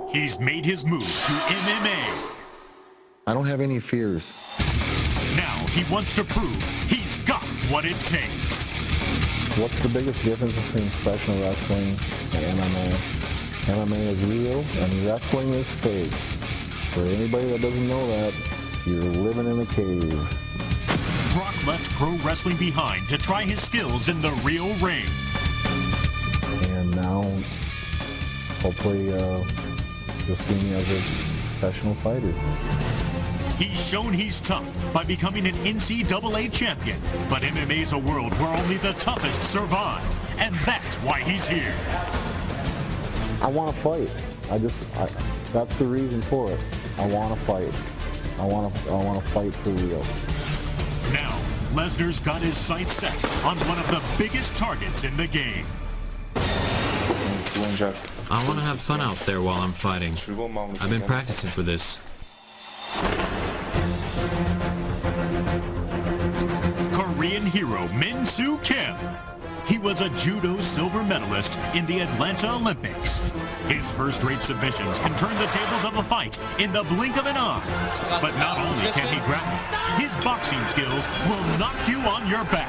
He's made his move to MMA. I don't have any fears. Now he wants to prove he's got what it takes. What's the biggest difference between professional wrestling and MMA? MMA is real and wrestling is fake. For anybody that doesn't know that, you're living in a cave. Brock left pro wrestling behind to try his skills in the real ring. And now, hopefully, you'll see me as a professional fighter. He's shown he's tough by becoming an NCAA champion, but MMA's a world where only the toughest survive, and that's why he's here. I want to fight. That's the reason for it. I want to fight. I want to fight for real. Now, Lesnar's got his sights set on one of the biggest targets in the game. I want to have fun out there while I'm fighting. I've been practicing for this. Korean hero Min Soo Kim. He was a judo silver medalist in the Atlanta Olympics. His first-rate submissions can turn the tables of a fight in the blink of an eye. But not only can he grapple, his boxing skills will knock you on your back.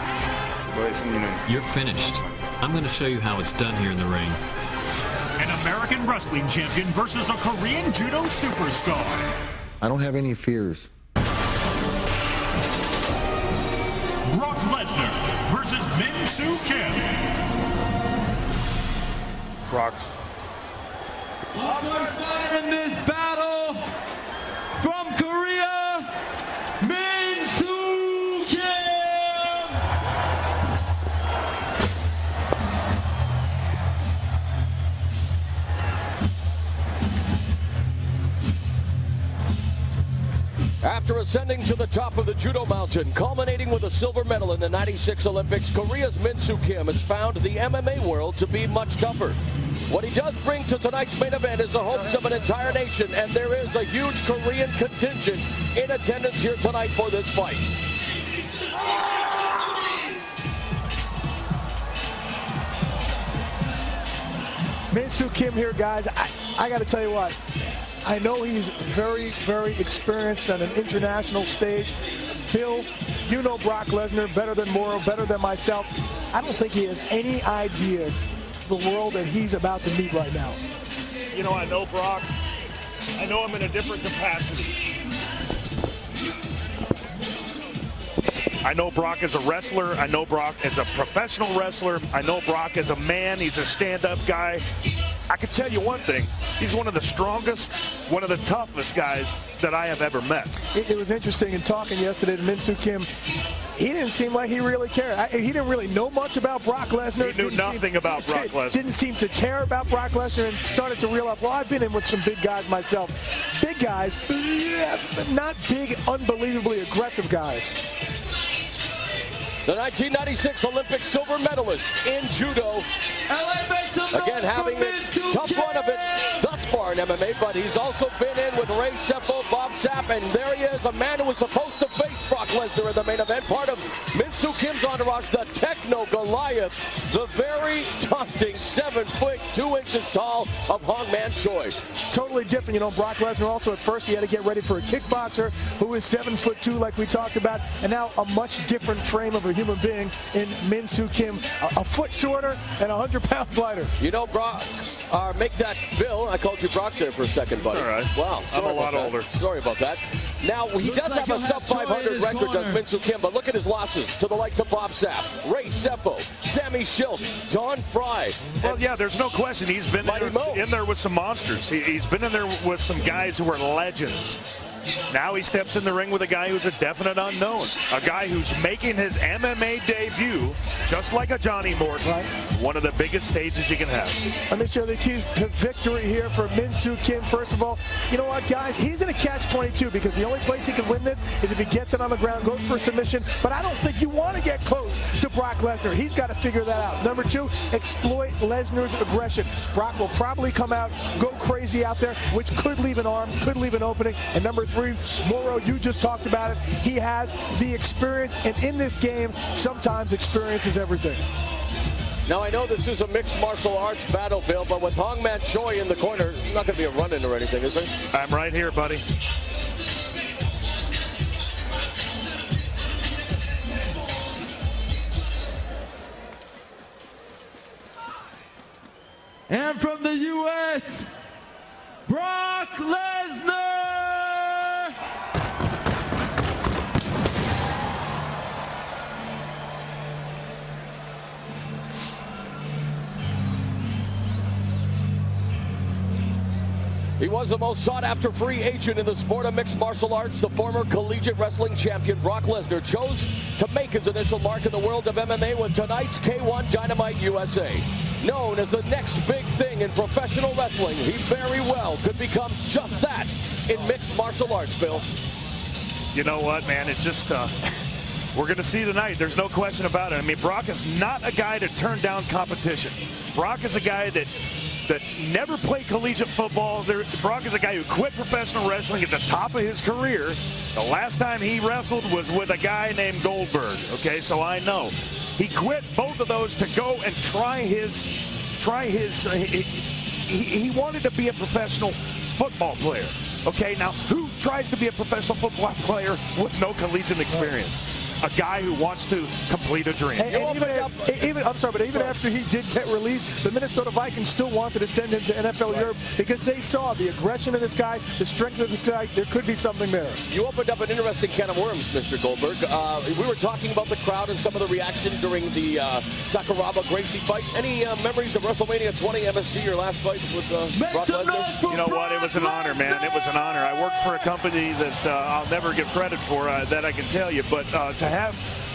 You're finished. I'm going to show you how it's done here in the ring. An American wrestling champion versus a Korean judo superstar. I don't have any fears. Brock Lesnar versus Min Soo Kim. Brock's. First fighter in this battle from Korea, Min Soo Kim. After ascending to the top of the judo mountain, culminating with a silver medal in the '96 Olympics, Korea's Min Soo Kim has found the MMA world to be much tougher. What he does bring to tonight's main event is the hopes of an entire nation, and there is a huge Korean contingent in attendance here tonight for this fight. Min Soo Kim here, guys. I got to tell you what. I know he's very, very experienced on an international stage. Bill, you know Brock Lesnar better than Morrow, better than myself. I don't think he has any idea the world that he's about to meet right now. You know, I know Brock. I know him in a different capacity. I know Brock as a wrestler. I know Brock as a professional wrestler. I know Brock as a man. He's a stand-up guy. I can tell you one thing. He's one of the strongest, one of the toughest guys that I have ever met. It was interesting in talking yesterday to Min Soo Kim. He didn't seem like he really cared. He didn't really know much about Brock Lesnar. He knew nothing about Brock Lesnar. Didn't seem to care about Brock Lesnar and started to realize, well, I've been in with some big guys myself. Big guys, yeah, but not big, unbelievably aggressive guys. The 1996 Olympic silver medalist in judo. Again, having a tough run of it thus far in MMA, but he's also been in with Ray Seppo, Bob Sapp, and there he is, a man who was supposed to face Brock Lesnar in the main event, part of Min Soo Kim's entourage, the Techno Goliath, the very taunting 7 foot 2 inches tall of Hong Man Choi. Totally different. You know, Brock Lesnar also at first he had to get ready for a kickboxer who is 7 foot 2 like we talked about, and now a much different frame of a human being in Min Soo Kim, a foot shorter and 100 pounds lighter. You know, Brock, make that Bill. I called you Brock there for a second, buddy. All right. Wow. I'm a lot older. Sorry about that. Now, he does have a sub-500 record, does Min Soo Kim, but look at his losses to the likes of Bob Sapp, Ray Seppo, Sammy Schilt, Don Fry. Well, yeah, there's no question. He's been in there with some monsters. He's been in there with some guys who are legends. Now he steps in the ring with a guy who's a definite unknown, a guy who's making his MMA debut, just like a Johnny Morton, right. One of the biggest stages you can have. Let me show the keys to victory here for Min Soo Kim. First of all, you know what, guys? He's in a catch-22 because the only place he can win this is if he gets it on the ground, goes for a submission. But I don't think you want to get close to Brock Lesnar. He's got to figure that out. Number two, exploit Lesnar's aggression. Brock will probably come out, go crazy out there, which could leave an arm, could leave an opening. And number three, Morrow, you just talked about it. He has the experience, and in this game, sometimes experience is everything. Now, I know this is a mixed martial arts battle, Bill, but with Hong Man Choi in the corner, it's not going to be a run-in or anything, is there? I'm right here, buddy. And from the U.S., Brock Lesnar! He was the most sought-after free agent in the sport of mixed martial arts. The former collegiate wrestling champion Brock Lesnar chose to make his initial mark in the world of MMA with tonight's K1 Dynamite USA. Known as the next big thing in professional wrestling, he very well could become just that in mixed martial arts, Bill. You know what, man? It's just, we're going to see tonight. There's no question about it. I mean, Brock is not a guy to turn down competition. Brock is a guy that never played collegiate football. Brock is a guy who quit professional wrestling at the top of his career. The last time he wrestled was with a guy named Goldberg. Okay, so I know. He quit both of those to go and he wanted to be a professional football player. Okay, now who tries to be a professional football player with no collegiate experience? A guy who wants to complete a dream. Even after he did get released, the Minnesota Vikings still wanted to send him to NFL Europe because they saw the aggression of this guy, the strength of this guy. There could be something there. You opened up an interesting can of worms, Mr. Goldberg. We were talking about the crowd and some of the reaction during the Sakuraba-Gracie fight. Any memories of WrestleMania 20 MSG, your last fight with Brock Lesnar? You know what? It was an honor, man. It was an honor. I worked for a company that I'll never get credit for, that I can tell you, but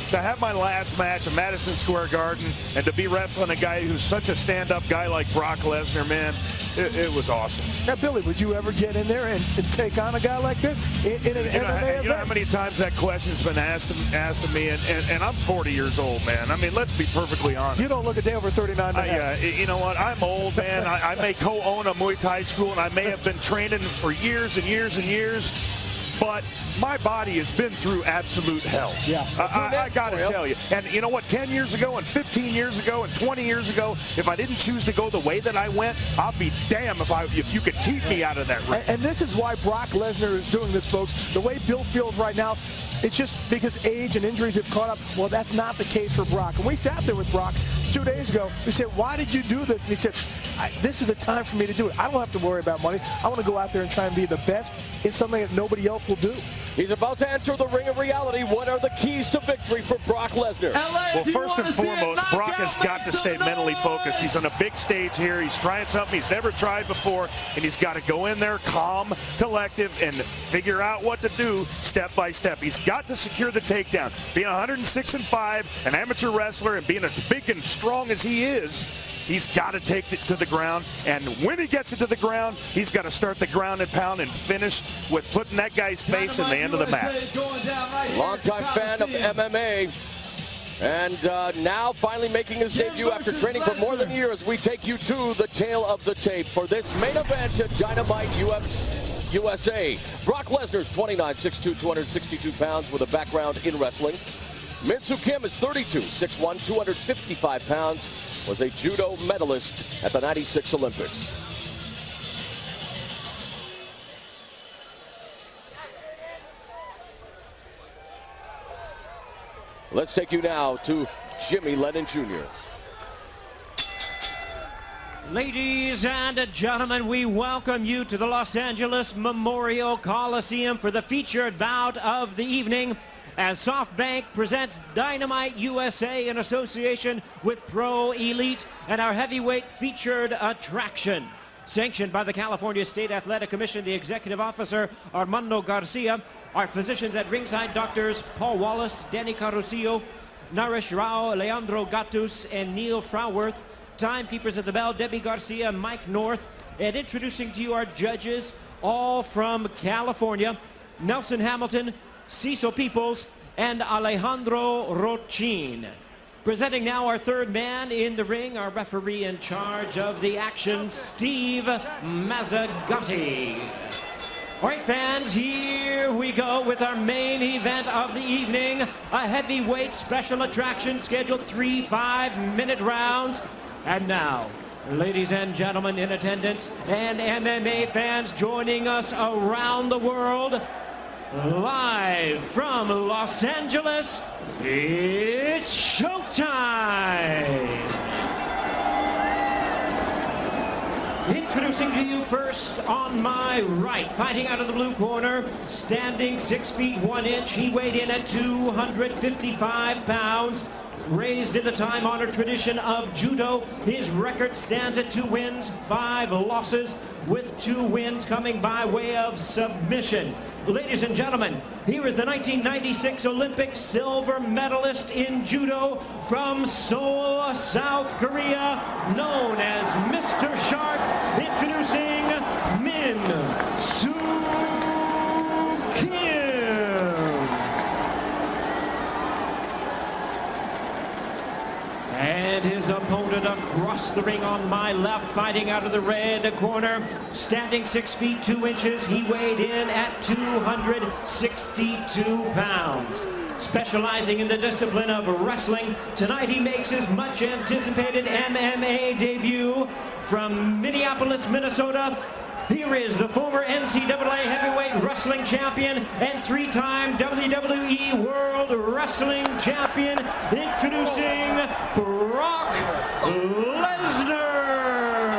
to have my last match at Madison Square Garden and to be wrestling a guy who's such a stand-up guy like Brock Lesnar, man, it was awesome. Now, Billy, would you ever get in there and take on a guy like this in an MMA event? You know how many times that question's been asked of me, and I'm 40 years old, man. I mean, let's be perfectly honest. You don't look a day over 39 and a half. You know what? I'm old, man. I may co-own a Muay Thai school, and I may have been training for years and years and years. But my body has been through absolute hell. Yeah, I got to tell you. And you know what? 10 years ago and 15 years ago and 20 years ago, if I didn't choose to go the way that I went, I'll be damned if you could keep me out of that ring. And this is why Brock Lesnar is doing this, folks. The way Bill feels right now, it's just because age and injuries have caught up. Well, that's not the case for Brock. And we sat there with Brock 2 days ago. We said, why did you do this? And he said, this is the time for me to do it. I don't have to worry about money. I want to go out there and try and be the best in something that nobody else will do. He's about to enter the ring of reality. What are the keys to victory for Brock Lesnar? Well, first and foremost, Brock has got to stay mentally focused. He's on a big stage here. He's trying something he's never tried before, and he's got to go in there calm, collective, and figure out what to do step by step. He's got to secure the takedown. Being 106-5, an amateur wrestler, and being as big and strong as he is, he's got to take it to the ground, and when he gets it to the ground, he's got to start the ground and pound and finish with putting that guy's face in the end of the mat. Longtime fan of MMA, and now finally making his debut after training for more than a year as we take you to the tail of the tape for this main event at Dynamite USA. Brock Lesnar's 29'6'2", 262 pounds with a background in wrestling. Min Soo Kim is 32, 6'1", 255 pounds. Was a judo medalist at the '96 Olympics. Let's take you now to Jimmy Lennon Jr. Ladies and gentlemen, we welcome you to the Los Angeles Memorial Coliseum for the featured bout of the evening, as SoftBank presents Dynamite USA in association with Pro Elite and our heavyweight featured attraction. Sanctioned by the California State Athletic Commission, the executive officer Armando Garcia, our physicians at ringside, doctors Paul Wallace, Danny Carusillo, Naresh Rao, Leandro Gattus, and Neil Frauworth. Timekeepers at the bell, Debbie Garcia, Mike North. And introducing to you our judges, all from California, Nelson Hamilton, Cecil Peoples, and Alejandro Rochin. Presenting now our third man in the ring, our referee in charge of the action, Steve Mazzagatti. All right, fans, here we go with our main event of the evening. A heavyweight special attraction scheduled 3 5-minute rounds. And now, ladies and gentlemen in attendance and MMA fans joining us around the world, live from Los Angeles, it's showtime! Introducing to you first on my right, fighting out of the blue corner, standing 6 feet 1 inch, he weighed in at 255 pounds. Raised in the time-honored tradition of judo, his record stands at 2 wins, 5 losses, with 2 wins coming by way of submission. Ladies and gentlemen, here is the 1996 Olympic silver medalist in judo from Seoul, South Korea, known as Mr. Shark, introducing Min Soo Kim. And his opponent across the ring on my left, fighting out of the red corner, standing 6 feet 2 inches, he weighed in at 262 pounds. Specializing in the discipline of wrestling, tonight he makes his much anticipated MMA debut from Minneapolis, Minnesota. Here is the former NCAA heavyweight wrestling champion and 3-time WWE World Wrestling Champion, introducing Brock Lesnar.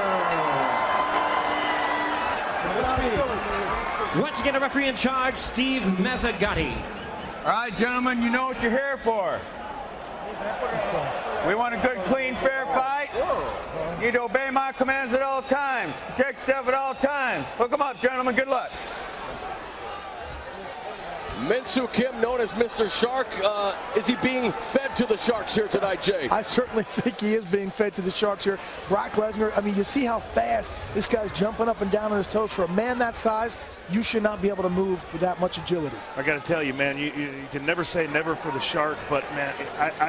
Once again, a referee in charge, Steve Mazzagatti. All right, gentlemen, you know what you're here for. We want a good, clean, fair fight. You need to obey my commands at all times. Protect yourself at all times. Hook them up, gentlemen. Good luck. Min Soo Kim, known as Mr. Shark, is he being fed to the Sharks here tonight, Jay? I certainly think he is being fed to the Sharks here. Brock Lesnar, I mean, you see how fast this guy's jumping up and down on his toes. For a man that size, you should not be able to move with that much agility. I got to tell you, man, you can never say never for the Shark, but, man,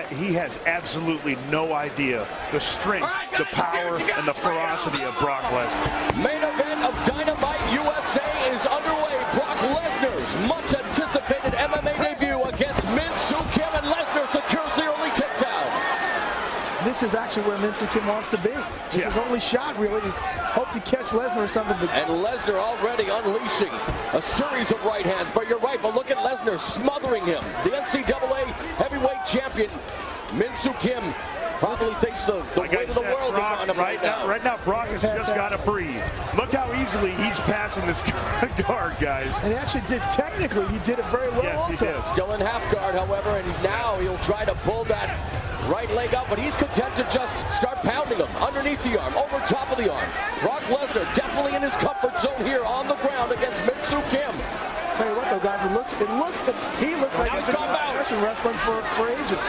he has absolutely no idea the strength, the power, and the ferocity of Brock Lesnar. Main event of Dynamite USA is underway. Brock Lesnar's much anticipated MMA debut against Min Soo Kim, and Lesnar secures the early takedown. This is actually where Min Soo Kim wants to be. It's his only shot, really. He hoped to catch Lesnar or something. And Lesnar already unleashing a series of right hands. But you're right, but look at Lesnar smothering him. The NCAA heavyweight champion, Min Soo Kim, probably thinks the weight of the world is on him right now. Right now, Brock has just got to breathe. Look how easily he's passing this guard, guys. And he actually did, technically, he did it very well. Yes, also. He did. Still in half guard, however, and now he'll try to pull that right leg up, but he's content to just start pounding him underneath the arm, over top of the arm. Brock Lesnar definitely in his comfort zone here on the ground against Min Soo Kim. Tell you what, though, guys, he looks like he's been professional wrestling for ages.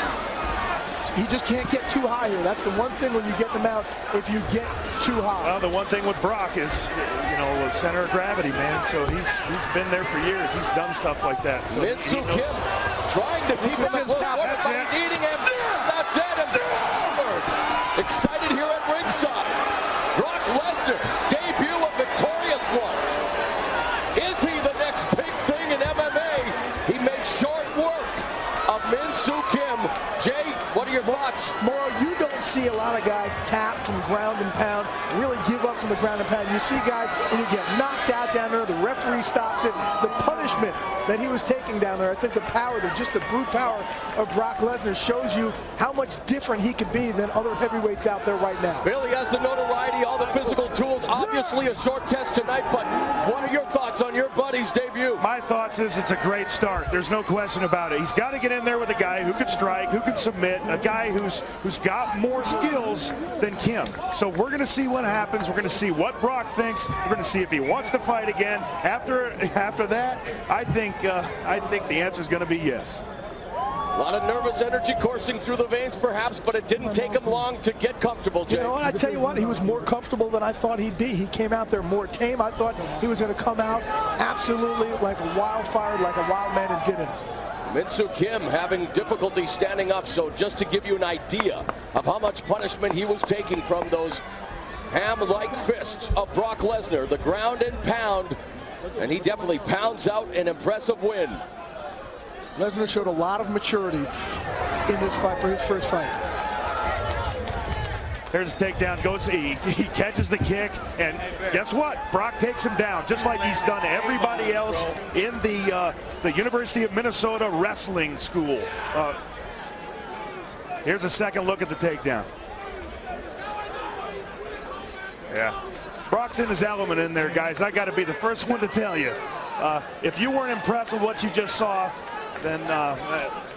He just can't get too high here. That's the one thing when you get them out, if you get too high. Well, the one thing with Brock is, center of gravity, man. So he's been there for years. He's done stuff like that. So Min Soo Kim trying to keep him at close quarter, but he's eating him. That's it. And forward. Excited here at ringside. Brock Lesnar, debut a victorious one. Is he the next big thing in MMA? He made short work of Min Soo Kim. Jay, what are your thoughts? Mauro, you don't see a lot of guys tap from ground and pound, really give up from the ground and pound. You see guys, when you get knocked out down there, the referee stops it. The punishment that he was taking down there, I think the power, just the brute power of Brock Lesnar shows you how much different he could be than other heavyweights out there right now. Billy has the notoriety, all the physical tools. Obviously a short test tonight, but what are your thoughts on your buddy's debut? My thoughts is it's a great start. There's no question about it. He's got to get in there with a guy who can strike, who can submit, a guy who's got more skills than Kim. So we're going to see what happens. We're going to see what Brock thinks. We're going to see if he wants to fight again. After that, I think the answer is going to be yes. A lot of nervous energy coursing through the veins, perhaps, but it didn't take him long to get comfortable, Jay. You know what? I tell you what, he was more comfortable than I thought he'd be. He came out there more tame. I thought he was going to come out absolutely like a wildfire, like a wild man, and didn't. Min Soo Kim having difficulty standing up, so just to give you an idea of how much punishment he was taking from those ham-like fists of Brock Lesnar, the ground and pound and he definitely pounds out an impressive win. Lesnar showed a lot of maturity in this fight for his first fight. Here's a takedown. He catches the kick, and guess what? Brock takes him down, just like he's done everybody else in the University of Minnesota wrestling school. Here's a second look at the takedown. Yeah. Brock's in his element in there, guys. I got to be the first one to tell you. If you weren't impressed with what you just saw, then,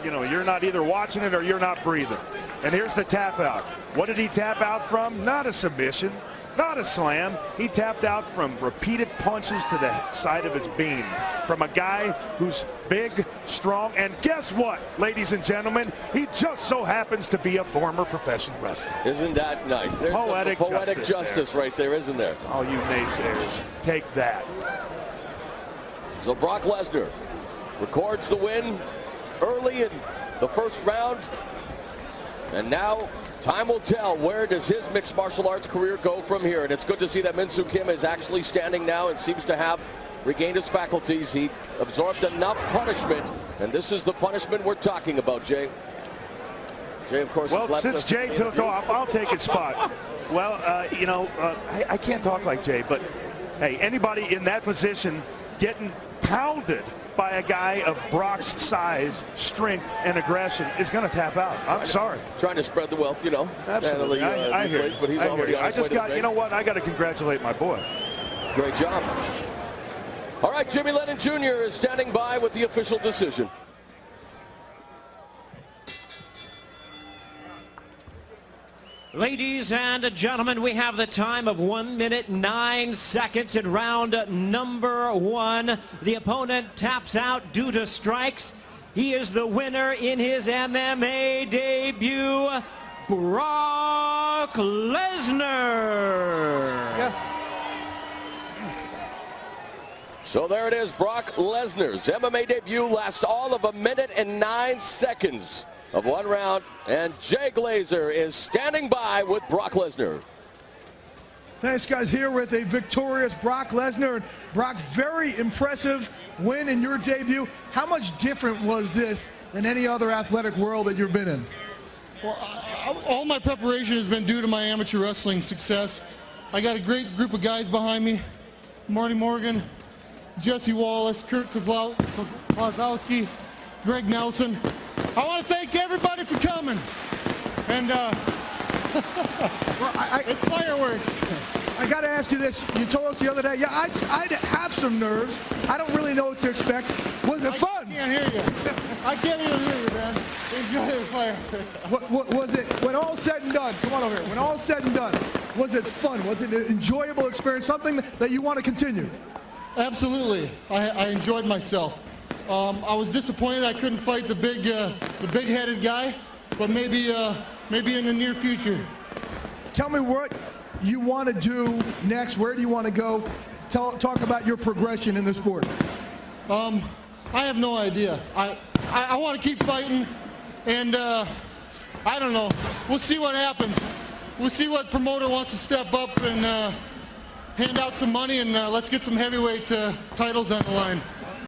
you know, you're not either watching it or you're not breathing. And here's the tap out. What did he tap out from? Not a submission, not a slam. He tapped out from repeated punches to the side of his beam from a guy who's big, strong, and guess what, ladies and gentlemen? He just so happens to be a former professional wrestler. Isn't that nice? There's poetic justice right there, isn't there? All you naysayers, take that. So Brock Lesnar records the win early in the first round. And now time will tell, where does his mixed martial arts career go from here? And it's good to see that Min-Soo Kim is actually standing now and seems to have regained his faculties. He absorbed enough punishment, and this is the punishment we're talking about, Jay. Jay, of course, well, since Jay took off, I'll take his spot. Well, you know, I can't talk like Jay, but hey, anybody in that position getting pounded by a guy of Brock's size, strength, and aggression is going to tap out. I'm sorry. Trying to spread the wealth, you know. Absolutely. I hear you. But he's already on his way to the bank. you know what? I got to congratulate my boy. Great job. All right, Jimmy Lennon Jr. is standing by with the official decision. Ladies and gentlemen, we have the time of 1 minute 9 seconds in round number 1. The opponent taps out due to strikes. He is the winner in his MMA debut, Brock Lesnar. Yeah. So there it is, Brock Lesnar's MMA debut lasts all of 1 minute and 9 seconds of 1 round, and Jay Glazer is standing by with Brock Lesnar. Thanks, guys. Here with a victorious Brock Lesnar. Brock, very impressive win in your debut. How much different was this than any other athletic world that you've been in? Well, all my preparation has been due to my amateur wrestling success. I got a great group of guys behind me. Marty Morgan, Jesse Wallace, Kurt Kozlowski, Greg Nelson. I want to thank everybody for coming. And it's fireworks. I got to ask you this. You told us the other day, yeah, I'd have some nerves. I don't really know what to expect. Was it fun? I can't hear you. I can't even hear you, man. Enjoy the fire. What was it, when all said and done, come on over here, when all said and done, was it fun? Was it an enjoyable experience, something that you want to continue? Absolutely. I enjoyed myself. I was disappointed I couldn't fight the big-headed guy, but maybe in the near future. Tell me what you want to do next. Where do you want to go? Talk about your progression in the sport. I have no idea. I want to keep fighting, and I don't know. We'll see what happens. We'll see what promoter wants to step up and hand out some money, and let's get some heavyweight titles on the line.